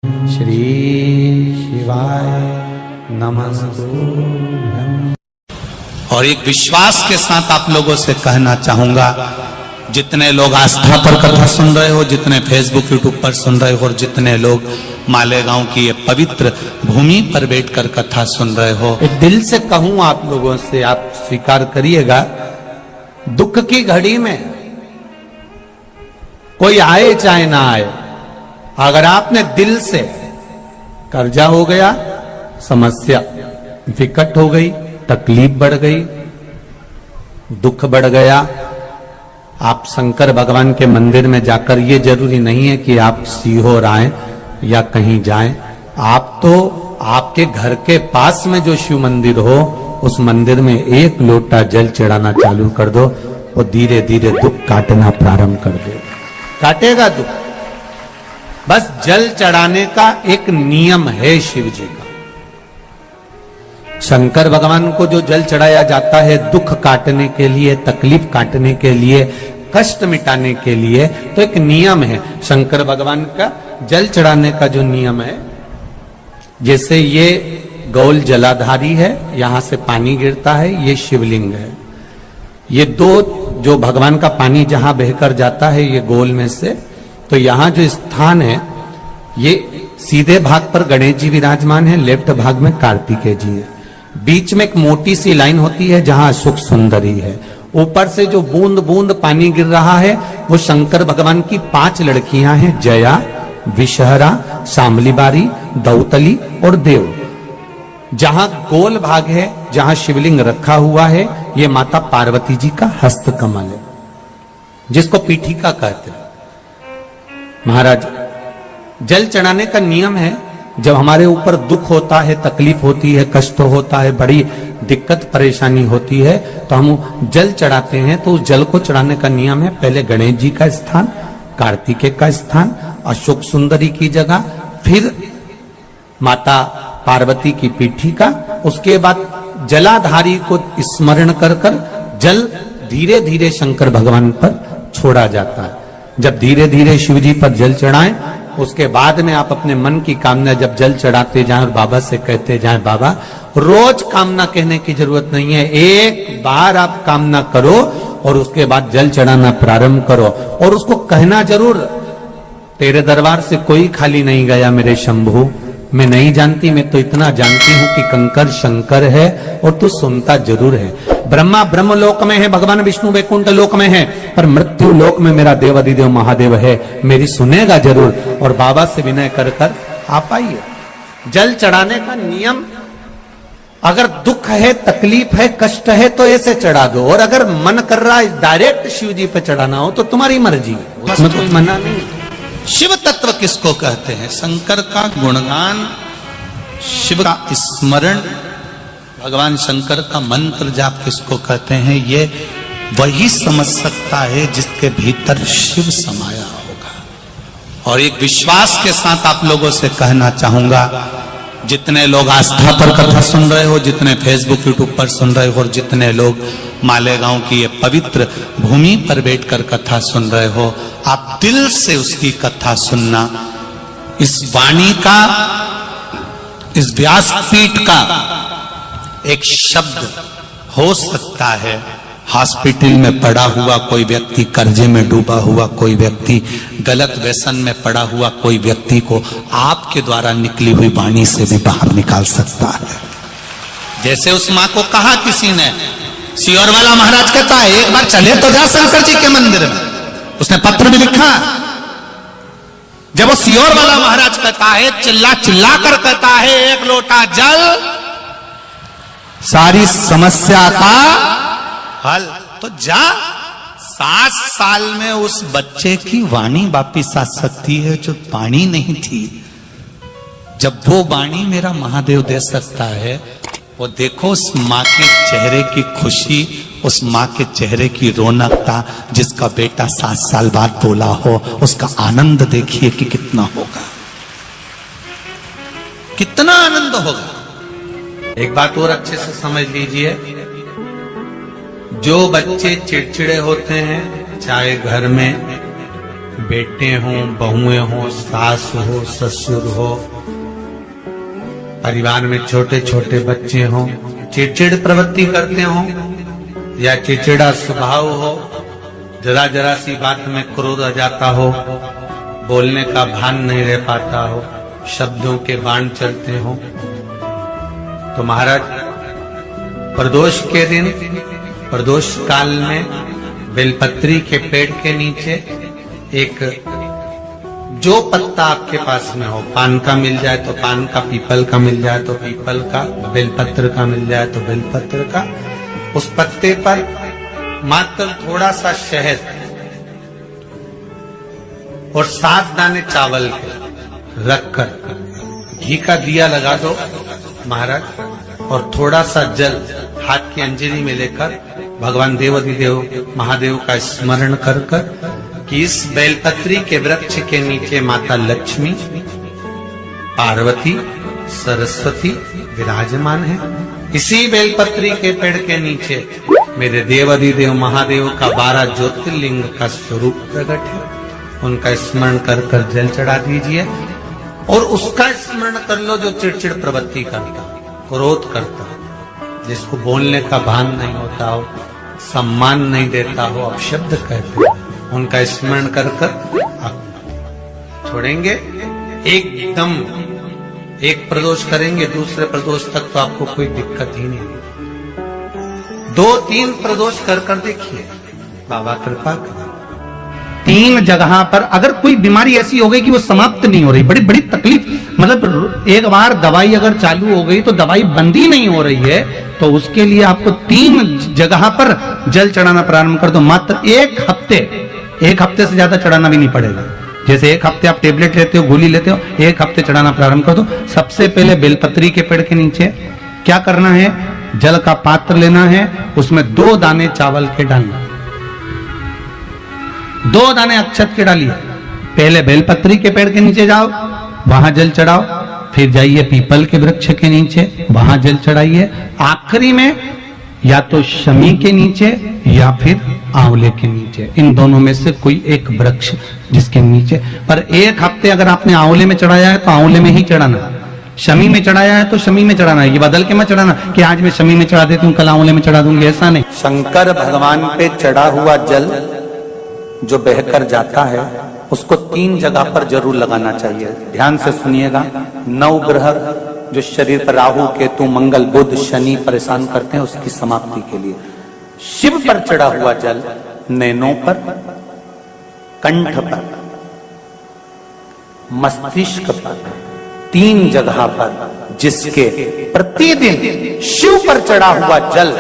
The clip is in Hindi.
श्री शिवाय नमस्तुभ्यं। और एक विश्वास के साथ आप लोगों से कहना चाहूंगा, जितने लोग आस्था पर कथा सुन रहे हो, जितने फेसबुक यूट्यूब पर सुन रहे हो, और जितने लोग मालेगांव की ये पवित्र भूमि पर बैठकर कथा सुन रहे हो, दिल से कहूं आप लोगों से, आप स्वीकार करिएगा, दुख की घड़ी में कोई आए चाहे ना आए, अगर आपने दिल से, कर्जा हो गया, समस्या विकट हो गई, तकलीफ बढ़ गई, दुख बढ़ गया, आप शंकर भगवान के मंदिर में जाकर, ये जरूरी नहीं है कि आप सीहोर आए या कहीं जाएं, आप तो आपके घर के पास में जो शिव मंदिर हो, उस मंदिर में एक लोटा जल चढ़ाना चालू कर दो, वो धीरे धीरे दुख काटना प्रारंभ कर दे, काटेगा दुख। बस जल चढ़ाने का एक नियम है शिव जी का। शंकर भगवान को जो जल चढ़ाया जाता है दुख काटने के लिए, तकलीफ काटने के लिए, कष्ट मिटाने के लिए, तो एक नियम है शंकर भगवान का जल चढ़ाने का जो नियम है। जैसे ये गौल जलाधारी है, यहां से पानी गिरता है, ये शिवलिंग है। ये दो जो भगवान का पानी जहां बहकर जाता है ये गोल में से, तो यहां जो स्थान है, ये सीधे भाग पर गणेश जी विराजमान है, लेफ्ट भाग में कार्तिकेय जी है, बीच में एक मोटी सी लाइन होती है जहां अशोक सुंदरी है। ऊपर से जो बूंद बूंद पानी गिर रहा है वो शंकर भगवान की 5 लड़कियां हैं, जया, विषहरा, शामलीबारी, दौतली और देव। जहां गोल भाग है, जहां शिवलिंग रखा हुआ है, ये माता पार्वती जी का हस्त कमल है, जिसको पीठिका कहते हैं। महाराज, जल चढ़ाने का नियम है, जब हमारे ऊपर दुख होता है, तकलीफ होती है, कष्ट होता है, बड़ी दिक्कत परेशानी होती है, तो हम जल चढ़ाते हैं। तो उस जल को चढ़ाने का नियम है, पहले गणेश जी का स्थान, कार्तिकेय का स्थान, अशोक सुंदरी की जगह, फिर माता पार्वती की पीठिका, उसके बाद जलाधारी को स्मरण कर कर जल धीरे धीरे शंकर भगवान पर छोड़ा जाता है। जब धीरे धीरे शिव जी पर जल चढ़ाएं, उसके बाद में आप अपने मन की कामना जब जल चढ़ाते जाएं और बाबा से कहते जाएं, बाबा, रोज कामना कहने की जरूरत नहीं है, एक बार आप कामना करो और उसके बाद जल चढ़ाना प्रारंभ करो, और उसको कहना जरूर, तेरे दरबार से कोई खाली नहीं गया मेरे शंभू, मैं नहीं जानती, मैं तो इतना जानती हूं कि कंकर शंकर है और तू सुनता जरूर है। ब्रह्मा ब्रह्म लोक में है, भगवान विष्णु वैकुंठ लोक में है, पर मृत्यु लोक में मेरा देवाधिदेव महादेव है, मेरी सुनेगा जरूर। और बाबा से विनय कर कर आप आइए। जल चढ़ाने का नियम, अगर दुख है, तकलीफ है, कष्ट है, तो ऐसे चढ़ा दो, और अगर मन कर रहा है डायरेक्ट शिव जी पे चढ़ाना हो तो तुम्हारी मर्जी, उसमें कोई मना नहीं। शिव तत्व किसको कहते हैं? शंकर का गुणगान, शिव का स्मरण, भगवान शंकर का मंत्र जाप किसको कहते हैं? ये वही समझ सकता है जिसके भीतर शिव समाया होगा। और एक विश्वास के साथ आप लोगों से कहना चाहूंगा, जितने लोग आस्था पर कथा सुन रहे हो, जितने फेसबुक यूट्यूब पर सुन रहे हो, और जितने लोग मालेगांव की ये पवित्र भूमि पर बैठकर कथा सुन रहे हो, आप दिल से उसकी कथा सुनना। इस वाणी का, इस व्यासपीठ का एक शब्द हो सकता है, हॉस्पिटल में पड़ा हुआ कोई व्यक्ति, कर्जे में डूबा हुआ कोई व्यक्ति, गलत व्यसन में पड़ा हुआ कोई व्यक्ति को आपके द्वारा निकली हुई वाणी से भी बाहर निकाल सकता है। जैसे उस मां को कहा किसी ने, सीहोर वाला महाराज कहता है, एक बार चले तो जा शंकर जी के मंदिर में, उसने पत्र भी लिखा। जब वो सीहोर वाला महाराज कहता है, चिल्ला चिल्ला कर कहता है, एक लोटा जल सारी समस्या का हल, तो जा। 7 साल में उस बच्चे की वाणी वापिस आ सकती है जो वाणी नहीं थी। जब वो वाणी मेरा महादेव दे सकता है, वो देखो उस माँ के चेहरे की खुशी, उस माँ के चेहरे की रौनकता, जिसका बेटा 7 साल बाद बोला हो, उसका आनंद देखिए कि कितना होगा, कितना आनंद होगा। एक बात और अच्छे से समझ लीजिए, जो बच्चे चिड़चिड़े होते हैं, चाहे घर में बेटे हों, बहुएं हों, सास हो, ससुर हो, परिवार में छोटे छोटे बच्चे हों, चिड़चिड़ प्रवृत्ति करते हों या चिड़चिड़ा स्वभाव हो, जरा जरा सी बात में क्रोध आ जाता हो, बोलने का भान नहीं रह पाता हो, शब्दों के बाण चलते हो, तो महाराज प्रदोष के दिन, प्रदोष काल में बेलपत्री के पेड़ के नीचे एक जो पत्ता आपके पास में हो, पान का मिल जाए तो पान का, पीपल का मिल जाए तो पीपल का, बेलपत्र का मिल जाए तो बेलपत्र का, उस पत्ते पर मात्र थोड़ा सा शहद और 7 दाने चावल के रखकर घी का दिया लगा दो महाराज, और थोड़ा सा जल हाथ की अंजलि में लेकर भगवान देवाधिदेव महादेव का स्मरण कर कर कि इस बेलपत्री के वृक्ष के नीचे माता लक्ष्मी, पार्वती, सरस्वती विराजमान है। इसी बेलपत्री के पेड़ के नीचे मेरे देवाधिदेव महादेव का 12 ज्योतिर्लिंग का स्वरूप प्रकट है। उनका स्मरण कर कर जल चढ़ा दीजिए और उसका स्मरण कर लो जो चिड़चिड़ प्रवृत्ति करता, क्रोध करता, जिसको बोलने का भान नहीं होता हो, सम्मान नहीं देता हो, अपशब्द कहते हो, उनका स्मरण कर कर आप छोड़ेंगे। एकदम एक प्रदोष करेंगे, दूसरे प्रदोष तक तो आपको कोई दिक्कत ही नहीं। 2-3 प्रदोष कर कर देखिए, बाबा कृपा करें। 3 जगह पर अगर कोई बीमारी ऐसी हो गई कि वो समाप्त नहीं हो रही, बड़ी बड़ी तकलीफ, मतलब एक बार दवाई अगर चालू हो गई तो दवाई बंद ही नहीं हो रही है, तो उसके लिए आपको 3 जगह पर जल चढ़ाना प्रारंभ कर दो। मात्र 1 हफ्ते से ज्यादा चढ़ाना भी नहीं पड़ेगा। जैसे 1 हफ्ते आप टेबलेट लेते हो, गोली लेते हो, 1 हफ्ते चढ़ाना प्रारंभ कर दो। सबसे पहले बेलपत्री के पेड़ के नीचे क्या करना है, जल का पात्र लेना है, उसमें 2 दाने चावल के डालना, 2 दाने अक्षत के डालिए। पहले बेलपत्री के पेड़ के नीचे जाओ, वहां जल चढ़ाओ, फिर जाइए पीपल के वृक्ष के नीचे, वहां जल चढ़ाइए, आखिरी में या तो शमी के नीचे या फिर आंवले के नीचे, इन दोनों में से कोई एक वृक्ष जिसके नीचे। पर 1 हफ्ते अगर आपने आंवले में चढ़ाया है तो आंवले में ही चढ़ाना, शमी में चढ़ाया है तो शमी में चढ़ाना है। ये बदल के मत चढ़ाना कि आज मैं शमी में चढ़ा देती हूँ, कल आंवले में चढ़ा दूंगी, ऐसा नहीं। शंकर भगवान पे चढ़ा हुआ जल जो बहकर जाता है उसको 3 जगह पर जरूर लगाना चाहिए। ध्यान से सुनिएगा। 9 ग्रह जो शरीर पर राहु, केतु, मंगल, बुध, शनि परेशान करते हैं, उसकी समाप्ति के लिए शिव पर चढ़ा हुआ जल नैनों पर, कंठ पर, मस्तिष्क पर, 3 जगह पर, जिसके प्रतिदिन शिव पर चढ़ा हुआ जल